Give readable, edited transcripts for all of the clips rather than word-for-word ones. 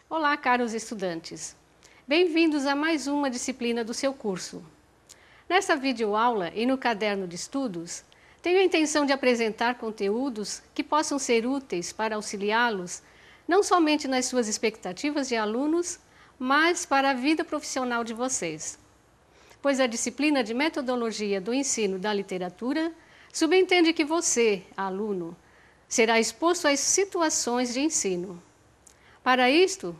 Olá, caros estudantes! Bem-vindos a mais uma disciplina do seu curso. Nesta videoaula e no caderno de estudos, tenho a intenção de apresentar conteúdos que possam ser úteis para auxiliá-los não somente nas suas expectativas de alunos, mas para a vida profissional de vocês. Pois a disciplina de metodologia do ensino da literatura subentende que você, aluno, será exposto às situações de ensino. Para isto,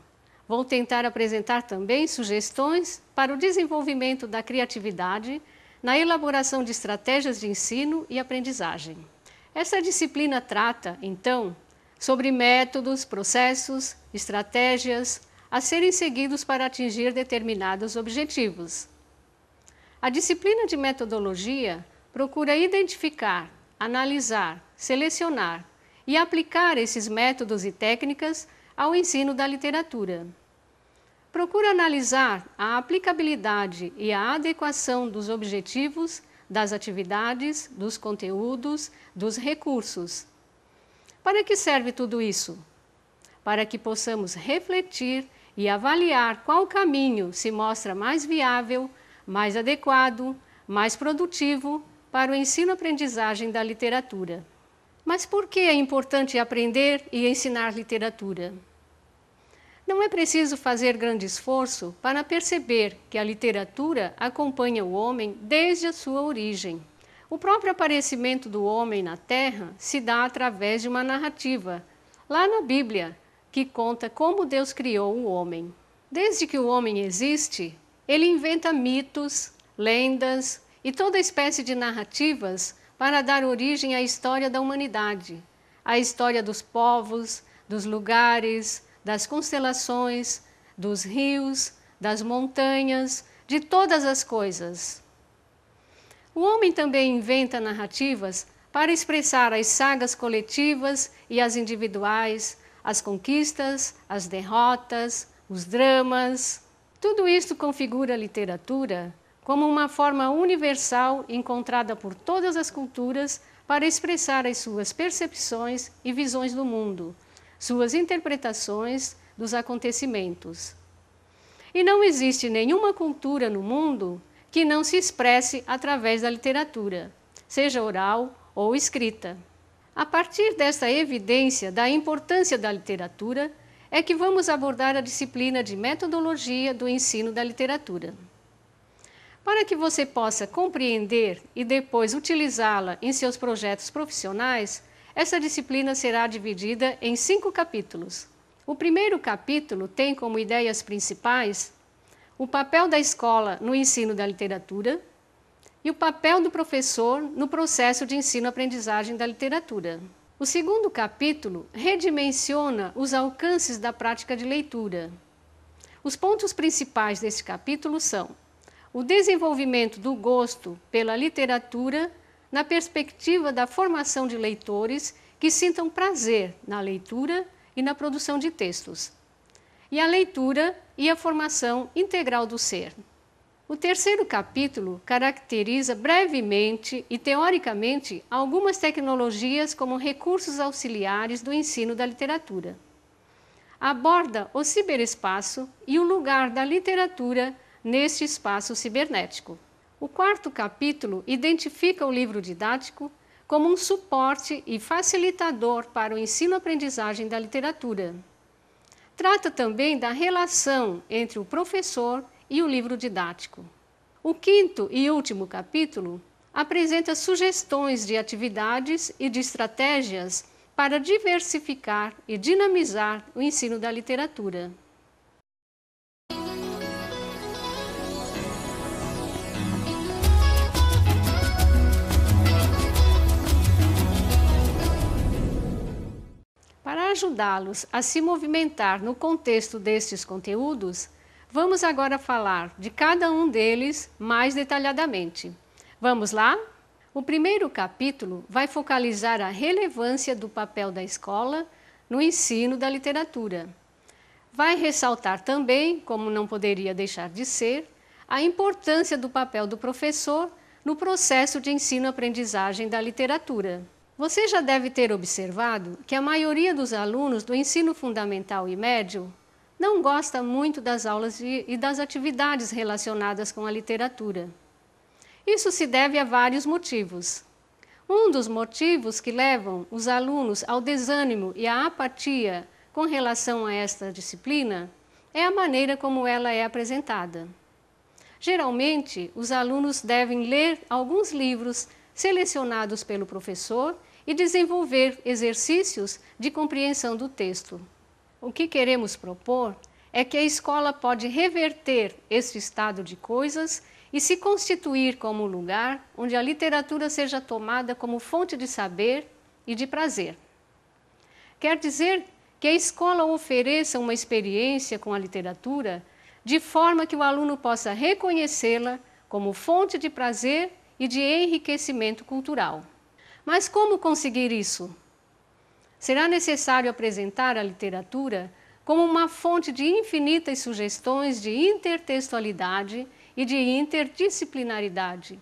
vou tentar apresentar também sugestões para o desenvolvimento da criatividade na elaboração de estratégias de ensino e aprendizagem. Essa disciplina trata, então, sobre métodos, processos, estratégias a serem seguidos para atingir determinados objetivos. A disciplina de metodologia procura identificar, analisar, selecionar e aplicar esses métodos e técnicas ao ensino da literatura. Procura analisar a aplicabilidade e a adequação dos objetivos, das atividades, dos conteúdos, dos recursos. Para que serve tudo isso? Para que possamos refletir e avaliar qual caminho se mostra mais viável, mais adequado, mais produtivo para o ensino-aprendizagem da literatura. Mas por que é importante aprender e ensinar literatura? Não é preciso fazer grande esforço para perceber que a literatura acompanha o homem desde a sua origem. O próprio aparecimento do homem na Terra se dá através de uma narrativa, lá na Bíblia, que conta como Deus criou o homem. Desde que o homem existe, ele inventa mitos, lendas e toda espécie de narrativas para dar origem à história da humanidade, à história dos povos, dos lugares, das constelações, dos rios, das montanhas, de todas as coisas. O homem também inventa narrativas para expressar as sagas coletivas e as individuais, as conquistas, as derrotas, os dramas. Tudo isto configura a literatura como uma forma universal encontrada por todas as culturas para expressar as suas percepções e visões do mundo, suas interpretações dos acontecimentos. E não existe nenhuma cultura no mundo que não se expresse através da literatura, seja oral ou escrita. A partir desta evidência da importância da literatura, é que vamos abordar a disciplina de metodologia do ensino da literatura. Para que você possa compreender e depois utilizá-la em seus projetos profissionais, essa disciplina será dividida em 5 capítulos. O primeiro capítulo tem como ideias principais o papel da escola no ensino da literatura e o papel do professor no processo de ensino-aprendizagem da literatura. O segundo capítulo redimensiona os alcances da prática de leitura. Os pontos principais deste capítulo são o desenvolvimento do gosto pela literatura na perspectiva da formação de leitores que sintam prazer na leitura e na produção de textos, e a leitura e a formação integral do ser. O terceiro capítulo caracteriza brevemente e teoricamente algumas tecnologias como recursos auxiliares do ensino da literatura. Aborda o ciberespaço e o lugar da literatura neste espaço cibernético. O quarto capítulo identifica o livro didático como um suporte e facilitador para o ensino-aprendizagem da literatura. Trata também da relação entre o professor e o livro didático. O quinto e último capítulo apresenta sugestões de atividades e de estratégias para diversificar e dinamizar o ensino da literatura. Para ajudá-los a se movimentar no contexto destes conteúdos, Vamos agora falar de cada um deles mais detalhadamente. Vamos lá? O primeiro capítulo vai focalizar a relevância do papel da escola no ensino da literatura. Vai ressaltar também, como não poderia deixar de ser, a importância do papel do professor no processo de ensino-aprendizagem da literatura. Você já deve ter observado que a maioria dos alunos do ensino fundamental e médio não gosta muito das aulas e das atividades relacionadas com a literatura. Isso se deve a vários motivos. Um dos motivos que levam os alunos ao desânimo e à apatia com relação a esta disciplina é a maneira como ela é apresentada. Geralmente, os alunos devem ler alguns livros selecionados pelo professor e desenvolver exercícios de compreensão do texto. O que queremos propor é que a escola pode reverter este estado de coisas e se constituir como lugar onde a literatura seja tomada como fonte de saber e de prazer. Quer dizer que a escola ofereça uma experiência com a literatura de forma que o aluno possa reconhecê-la como fonte de prazer e de enriquecimento cultural. Mas como conseguir isso? Será necessário apresentar a literatura como uma fonte de infinitas sugestões de intertextualidade e de interdisciplinaridade,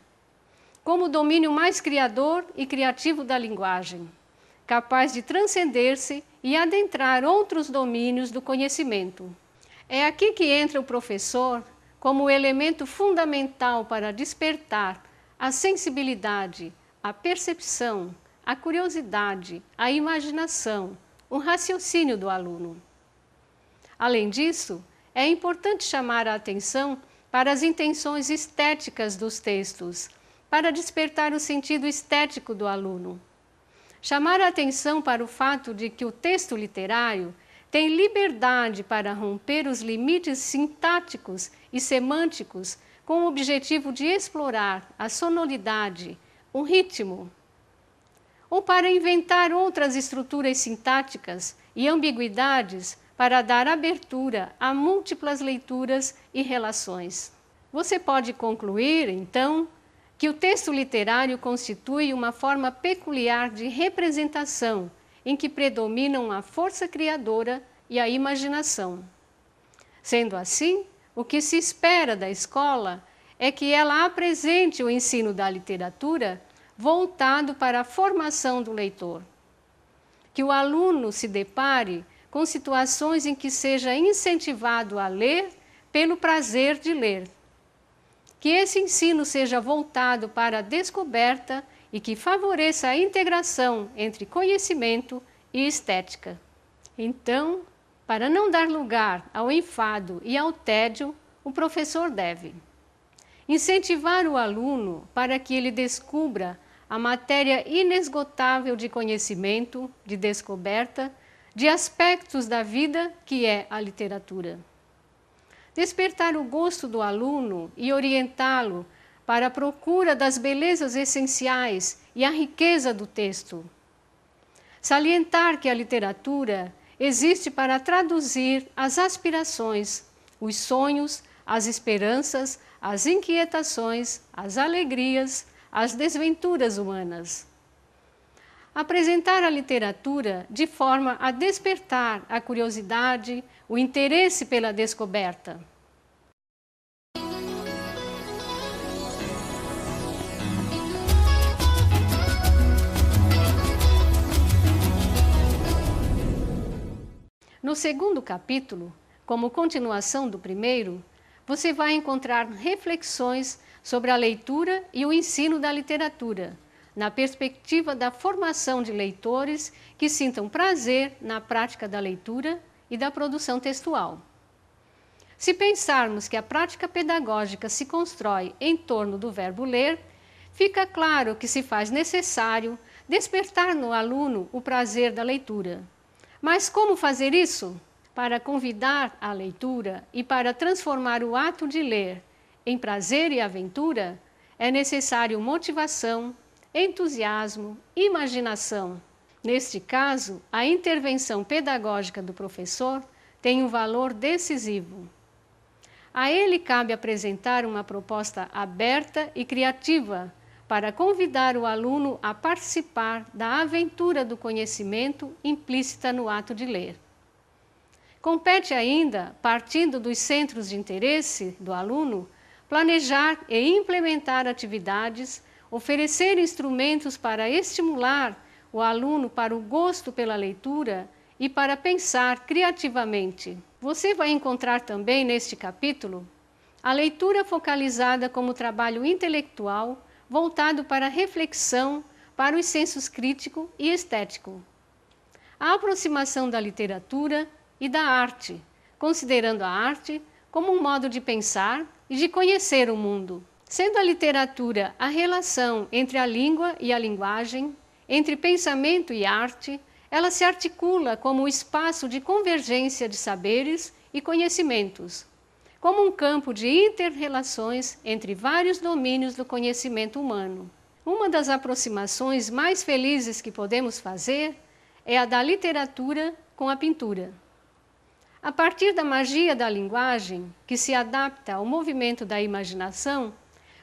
como o domínio mais criador e criativo da linguagem, capaz de transcender-se e adentrar outros domínios do conhecimento. É aqui que entra o professor como elemento fundamental para despertar a sensibilidade, a percepção, a curiosidade, a imaginação, o raciocínio do aluno. Além disso, é importante chamar a atenção para as intenções estéticas dos textos, para despertar o sentido estético do aluno. Chamar a atenção para o fato de que o texto literário tem liberdade para romper os limites sintáticos e semânticos com o objetivo de explorar a sonoridade, o ritmo, ou para inventar outras estruturas sintáticas e ambiguidades para dar abertura a múltiplas leituras e relações. Você pode concluir, então, que o texto literário constitui uma forma peculiar de representação em que predominam a força criadora e a imaginação. Sendo assim, o que se espera da escola é que ela apresente o ensino da literatura voltado para a formação do leitor. Que o aluno se depare com situações em que seja incentivado a ler pelo prazer de ler. Que esse ensino seja voltado para a descoberta e que favoreça a integração entre conhecimento e estética. Então, para não dar lugar ao enfado e ao tédio, o professor deve incentivar o aluno para que ele descubra a matéria inesgotável de conhecimento, de descoberta, de aspectos da vida que é a literatura. Despertar o gosto do aluno e orientá-lo para a procura das belezas essenciais e a riqueza do texto. Salientar que a literatura existe para traduzir as aspirações, os sonhos, as esperanças, as inquietações, as alegrias, as desventuras humanas. Apresentar a literatura de forma a despertar a curiosidade, o interesse pela descoberta. No segundo capítulo, como continuação do primeiro, você vai encontrar reflexões sobre a leitura e o ensino da literatura, na perspectiva da formação de leitores que sintam prazer na prática da leitura e da produção textual. Se pensarmos que a prática pedagógica se constrói em torno do verbo ler, fica claro que se faz necessário despertar no aluno o prazer da leitura. Mas como fazer isso? Para convidar à leitura e para transformar o ato de ler em prazer e aventura, é necessário motivação, entusiasmo, imaginação. Neste caso, a intervenção pedagógica do professor tem um valor decisivo. A ele cabe apresentar uma proposta aberta e criativa para convidar o aluno a participar da aventura do conhecimento implícita no ato de ler. Compete ainda, partindo dos centros de interesse do aluno, planejar e implementar atividades, oferecer instrumentos para estimular o aluno para o gosto pela leitura e para pensar criativamente. Você vai encontrar também neste capítulo a leitura focalizada como trabalho intelectual voltado para a reflexão, para os sensos crítico e estético. A aproximação da literatura e da arte, considerando a arte como um modo de pensar e de conhecer o mundo. Sendo a literatura a relação entre a língua e a linguagem, entre pensamento e arte, ela se articula como um espaço de convergência de saberes e conhecimentos, como um campo de inter-relações entre vários domínios do conhecimento humano. Uma das aproximações mais felizes que podemos fazer é a da literatura com a pintura. A partir da magia da linguagem, que se adapta ao movimento da imaginação,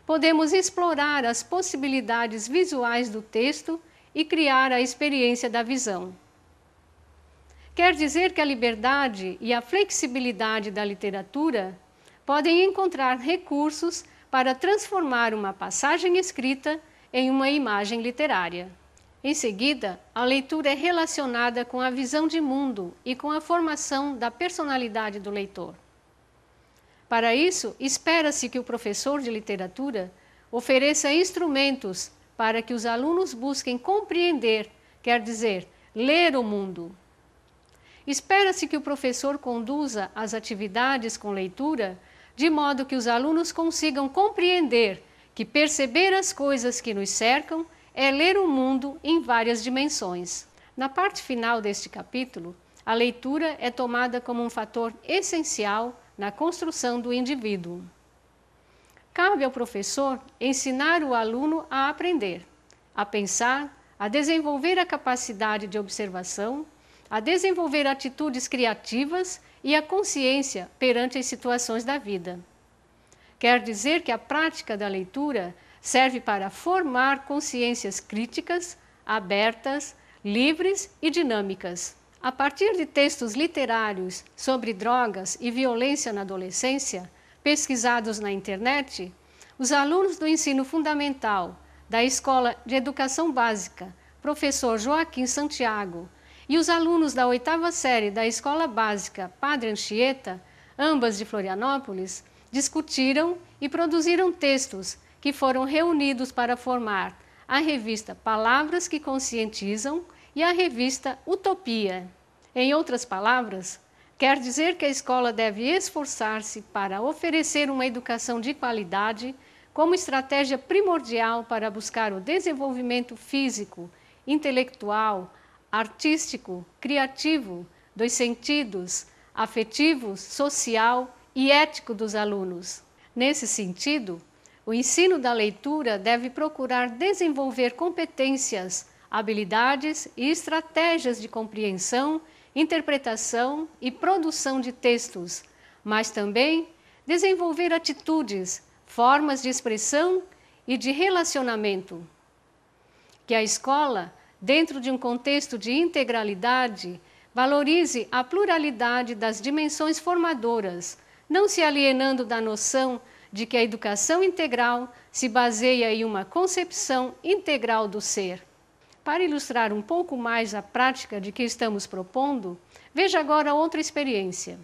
podemos explorar as possibilidades visuais do texto e criar a experiência da visão. Quer dizer que a liberdade e a flexibilidade da literatura podem encontrar recursos para transformar uma passagem escrita em uma imagem literária. Em seguida, a leitura é relacionada com a visão de mundo e com a formação da personalidade do leitor. Para isso, espera-se que o professor de literatura ofereça instrumentos para que os alunos busquem compreender, quer dizer, ler o mundo. Espera-se que o professor conduza as atividades com leitura de modo que os alunos consigam compreender que perceber as coisas que nos cercam é ler o mundo em várias dimensões. Na parte final deste capítulo, a leitura é tomada como um fator essencial na construção do indivíduo. Cabe ao professor ensinar o aluno a aprender, a pensar, a desenvolver a capacidade de observação, a desenvolver atitudes criativas e a consciência perante as situações da vida. Quer dizer que a prática da leitura serve para formar consciências críticas, abertas, livres e dinâmicas. A partir de textos literários sobre drogas e violência na adolescência, pesquisados na internet, os alunos do ensino fundamental da Escola de Educação Básica, professor Joaquim Santiago, e os alunos da 8ª série da Escola Básica Padre Anchieta, ambas de Florianópolis, discutiram e produziram textos que foram reunidos para formar a revista Palavras que Conscientizam e a revista Utopia. Em outras palavras, quer dizer que a escola deve esforçar-se para oferecer uma educação de qualidade como estratégia primordial para buscar o desenvolvimento físico, intelectual, artístico, criativo, dos sentidos, afetivo, social e ético dos alunos. Nesse sentido, o ensino da leitura deve procurar desenvolver competências, habilidades e estratégias de compreensão, interpretação e produção de textos, mas também desenvolver atitudes, formas de expressão e de relacionamento. Que a escola, dentro de um contexto de integralidade, valorize a pluralidade das dimensões formadoras, não se alienando da noção de que a educação integral se baseia em uma concepção integral do ser. Para ilustrar um pouco mais a prática de que estamos propondo, veja agora outra experiência.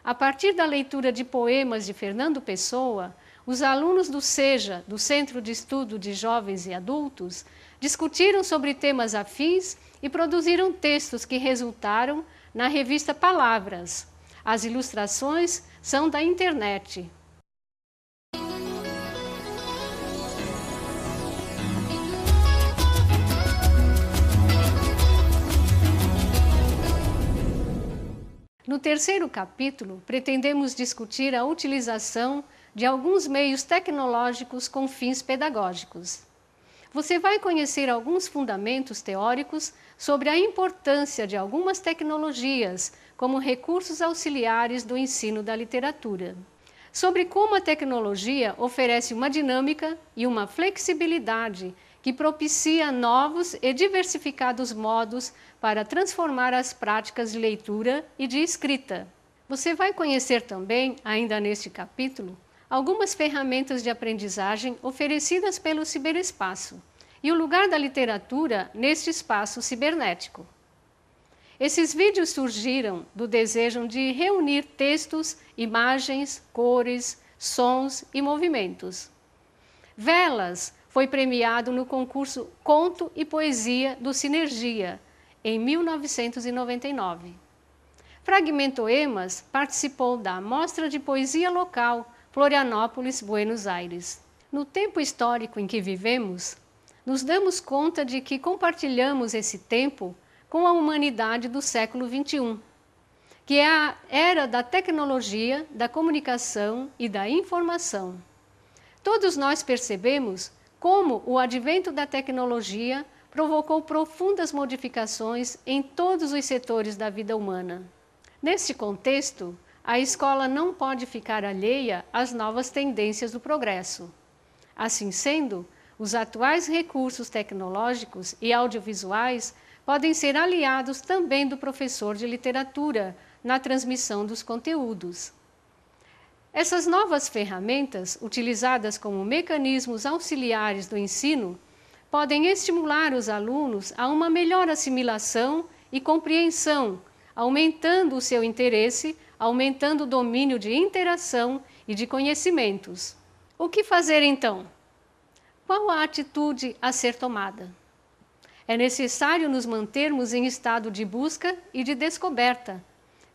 A partir da leitura de poemas de Fernando Pessoa, os alunos do SEJA, do Centro de Estudo de Jovens e Adultos, discutiram sobre temas afins e produziram textos que resultaram na revista Palavras. As ilustrações são da internet. No terceiro capítulo, pretendemos discutir a utilização de alguns meios tecnológicos com fins pedagógicos. Você vai conhecer alguns fundamentos teóricos sobre a importância de algumas tecnologias como recursos auxiliares do ensino da literatura. sobre como a tecnologia oferece uma dinâmica e uma flexibilidade que propicia novos e diversificados modos para transformar as práticas de leitura e de escrita. Você vai conhecer também, ainda neste capítulo, algumas ferramentas de aprendizagem oferecidas pelo ciberespaço e o lugar da literatura neste espaço cibernético. Esses vídeos surgiram do desejo de reunir textos, imagens, cores, sons e movimentos. Velas foi premiado no concurso Conto e Poesia do Sinergia, em 1999. Fragmentoemas participou da Mostra de Poesia Local Florianópolis, Buenos Aires. No tempo histórico em que vivemos, nos damos conta de que compartilhamos esse tempo com a humanidade do século XXI, que é a era da tecnologia, da comunicação e da informação. Todos nós percebemos como o advento da tecnologia provocou profundas modificações em todos os setores da vida humana. Neste contexto, a escola não pode ficar alheia às novas tendências do progresso. Assim sendo, os atuais recursos tecnológicos e audiovisuais podem ser aliados também do professor de literatura na transmissão dos conteúdos. Essas novas ferramentas, utilizadas como mecanismos auxiliares do ensino, podem estimular os alunos a uma melhor assimilação e compreensão, aumentando o seu interesse, aumentando o domínio de interação e de conhecimentos. O que fazer então? Qual a atitude a ser tomada? É necessário nos mantermos em estado de busca e de descoberta.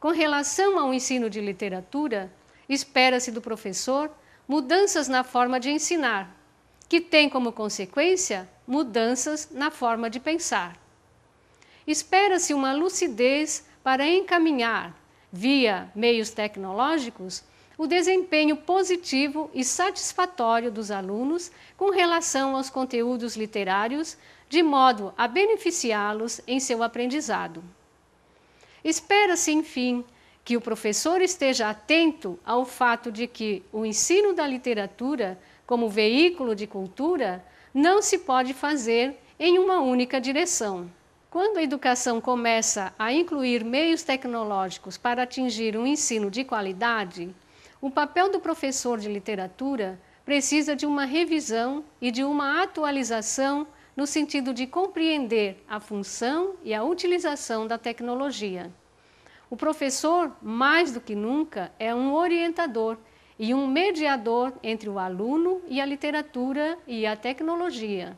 Com relação ao ensino de literatura, espera-se do professor mudanças na forma de ensinar, que tem como consequência mudanças na forma de pensar. Espera-se uma lucidez para encaminhar, via meios tecnológicos, o desempenho positivo e satisfatório dos alunos com relação aos conteúdos literários, de modo a beneficiá-los em seu aprendizado. Espera-se, enfim, que o professor esteja atento ao fato de que o ensino da literatura, como veículo de cultura, não se pode fazer em uma única direção. Quando a educação começa a incluir meios tecnológicos para atingir um ensino de qualidade, o papel do professor de literatura precisa de uma revisão e de uma atualização no sentido de compreender a função e a utilização da tecnologia. O professor, mais do que nunca, é um orientador e um mediador entre o aluno e a literatura e a tecnologia,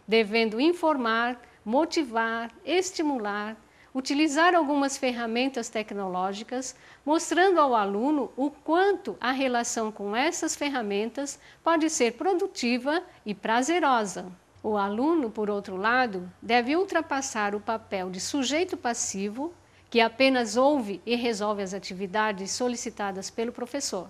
devendo informar, motivar, estimular, utilizar algumas ferramentas tecnológicas, mostrando ao aluno o quanto a relação com essas ferramentas pode ser produtiva e prazerosa. O aluno, por outro lado, deve ultrapassar o papel de sujeito passivo, que apenas ouve e resolve as atividades solicitadas pelo professor.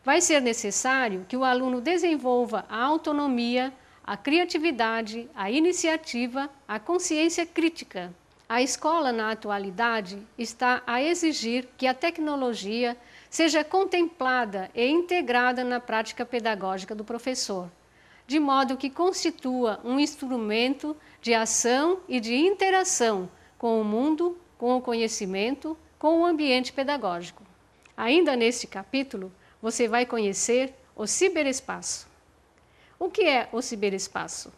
Vai ser necessário que o aluno desenvolva a autonomia, a criatividade, a iniciativa, a consciência crítica. A escola, na atualidade, está a exigir que a tecnologia seja contemplada e integrada na prática pedagógica do professor, de modo que constitua um instrumento de ação e de interação com o mundo, com o conhecimento, com o ambiente pedagógico. Ainda neste capítulo, você vai conhecer o ciberespaço. O que é o ciberespaço?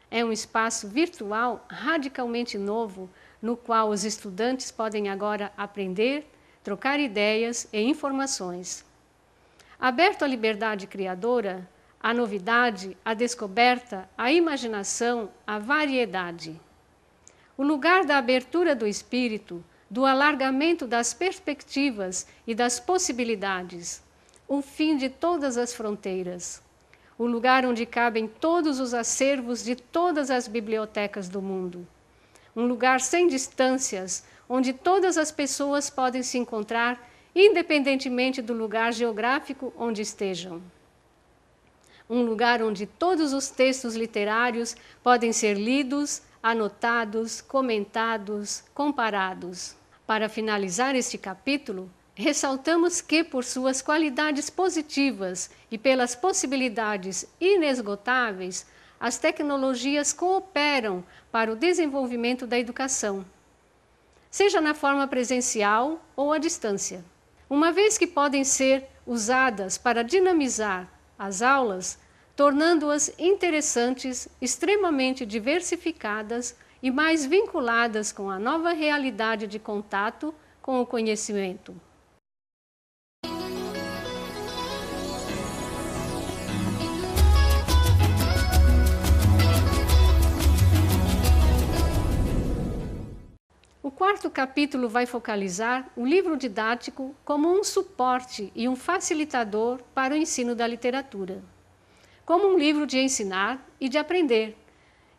É um espaço virtual radicalmente novo, no qual os estudantes podem agora aprender, trocar ideias e informações. Aberto à liberdade criadora, à novidade, à descoberta, à imaginação, à variedade. O lugar da abertura do espírito, do alargamento das perspectivas e das possibilidades, o fim de todas as fronteiras. O lugar onde cabem todos os acervos de todas as bibliotecas do mundo. Um lugar sem distâncias, onde todas as pessoas podem se encontrar, independentemente do lugar geográfico onde estejam. Um lugar onde todos os textos literários podem ser lidos, anotados, comentados, comparados. Para finalizar este capítulo, ressaltamos que, por suas qualidades positivas e pelas possibilidades inesgotáveis, as tecnologias cooperam para o desenvolvimento da educação, seja na forma presencial ou à distância. Uma vez que podem ser usadas para dinamizar as aulas, tornando-as interessantes, extremamente diversificadas e mais vinculadas com a nova realidade de contato com o conhecimento. O quarto capítulo vai focalizar o livro didático como um suporte e um facilitador para o ensino da literatura, como um livro de ensinar e de aprender,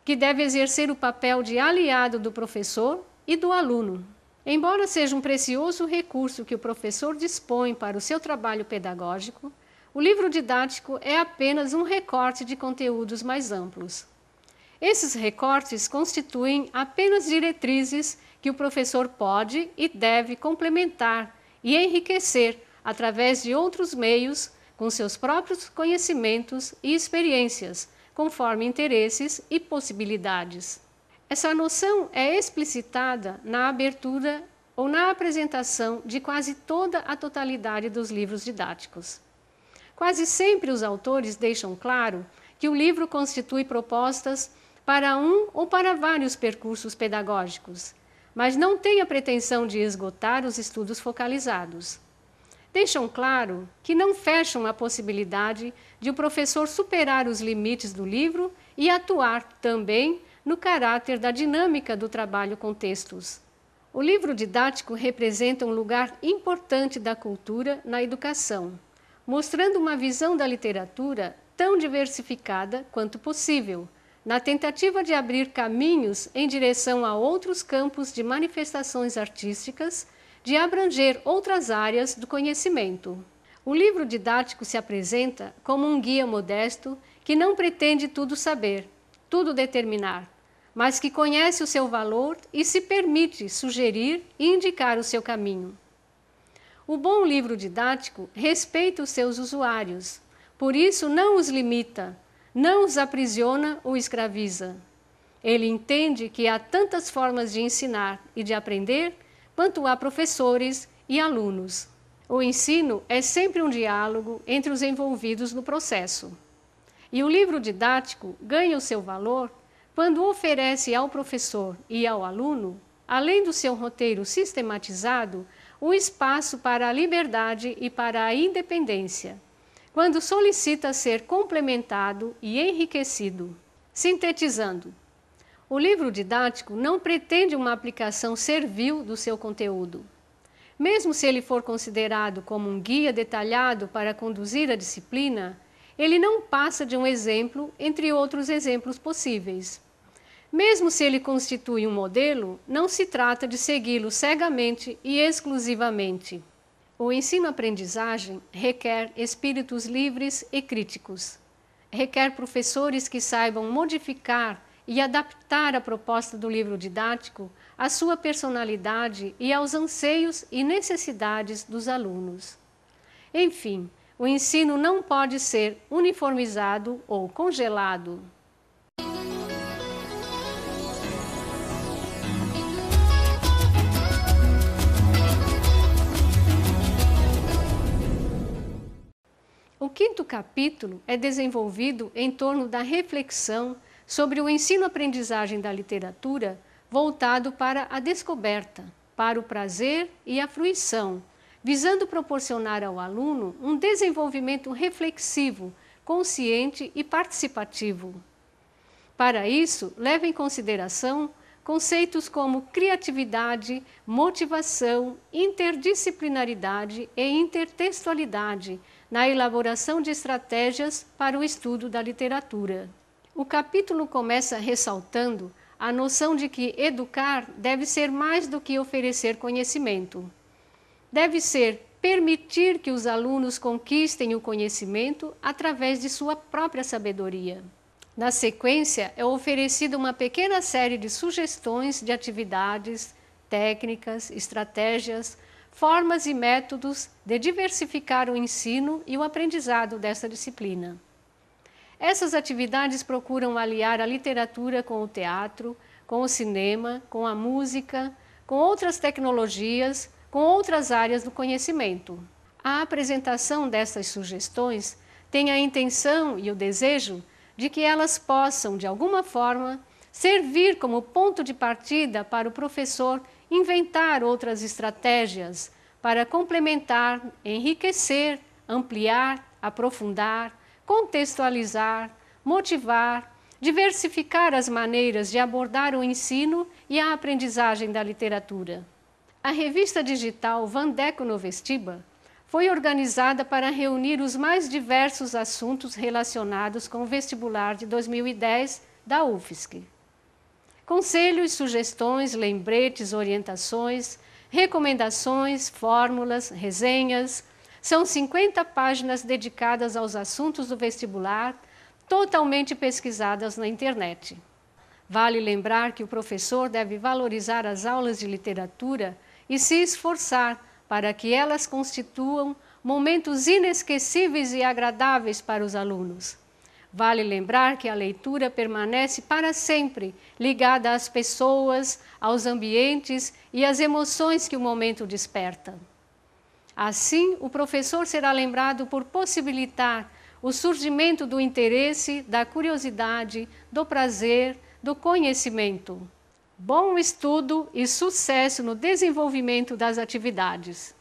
que deve exercer o papel de aliado do professor e do aluno. Embora seja um precioso recurso que o professor dispõe para o seu trabalho pedagógico, o livro didático é apenas um recorte de conteúdos mais amplos. Esses recortes constituem apenas diretrizes que o professor pode e deve complementar e enriquecer através de outros meios com seus próprios conhecimentos e experiências, conforme interesses e possibilidades. Essa noção é explicitada na abertura ou na apresentação de quase toda a totalidade dos livros didáticos. Quase sempre os autores deixam claro que o livro constitui propostas para um ou para vários percursos pedagógicos, mas não tem a pretensão de esgotar os estudos focalizados. Deixam claro que não fecham a possibilidade de o professor superar os limites do livro e atuar também no caráter da dinâmica do trabalho com textos. O livro didático representa um lugar importante da cultura na educação, mostrando uma visão da literatura tão diversificada quanto possível, na tentativa de abrir caminhos em direção a outros campos de manifestações artísticas, de abranger outras áreas do conhecimento. O livro didático se apresenta como um guia modesto que não pretende tudo saber, tudo determinar, mas que conhece o seu valor e se permite sugerir e indicar o seu caminho. O bom livro didático respeita os seus usuários, por isso não os limita, não os aprisiona ou escraviza. Ele entende que há tantas formas de ensinar e de aprender quanto há professores e alunos. O ensino é sempre um diálogo entre os envolvidos no processo. E o livro didático ganha o seu valor quando oferece ao professor e ao aluno, além do seu roteiro sistematizado, um espaço para a liberdade e para a independência, quando solicita ser complementado e enriquecido. Sintetizando, o livro didático não pretende uma aplicação servil do seu conteúdo. Mesmo se ele for considerado como um guia detalhado para conduzir a disciplina, ele não passa de um exemplo entre outros exemplos possíveis. Mesmo se ele constitui um modelo, não se trata de segui-lo cegamente e exclusivamente. O ensino-aprendizagem requer espíritos livres e críticos. Requer professores que saibam modificar e adaptar a proposta do livro didático à sua personalidade e aos anseios e necessidades dos alunos. Enfim, o ensino não pode ser uniformizado ou congelado. O quinto capítulo é desenvolvido em torno da reflexão sobre o ensino-aprendizagem da literatura voltado para a descoberta, para o prazer e a fruição, visando proporcionar ao aluno um desenvolvimento reflexivo, consciente e participativo. Para isso, leva em consideração conceitos como criatividade, motivação, interdisciplinaridade e intertextualidade na elaboração de estratégias para o estudo da literatura. O capítulo começa ressaltando a noção de que educar deve ser mais do que oferecer conhecimento. Deve ser permitir que os alunos conquistem o conhecimento através de sua própria sabedoria. Na sequência, é oferecida uma pequena série de sugestões de atividades, técnicas, estratégias, formas e métodos de diversificar o ensino e o aprendizado dessa disciplina. Essas atividades procuram aliar a literatura com o teatro, com o cinema, com a música, com outras tecnologias, com outras áreas do conhecimento. A apresentação dessas sugestões tem a intenção e o desejo de que elas possam, de alguma forma, servir como ponto de partida para o professor inventar outras estratégias para complementar, enriquecer, ampliar, aprofundar, contextualizar, motivar, diversificar as maneiras de abordar o ensino e a aprendizagem da literatura. A revista digital Vandeco no Vestiba foi organizada para reunir os mais diversos assuntos relacionados com o vestibular de 2010 da UFSC. Conselhos, sugestões, lembretes, orientações, recomendações, fórmulas, resenhas. São 50 páginas dedicadas aos assuntos do vestibular, totalmente pesquisadas na internet. Vale lembrar que o professor deve valorizar as aulas de literatura e se esforçar para que elas constituam momentos inesquecíveis e agradáveis para os alunos. Vale lembrar que a leitura permanece para sempre ligada às pessoas, aos ambientes e às emoções que o momento desperta. Assim, o professor será lembrado por possibilitar o surgimento do interesse, da curiosidade, do prazer, do conhecimento. Bom estudo e sucesso no desenvolvimento das atividades.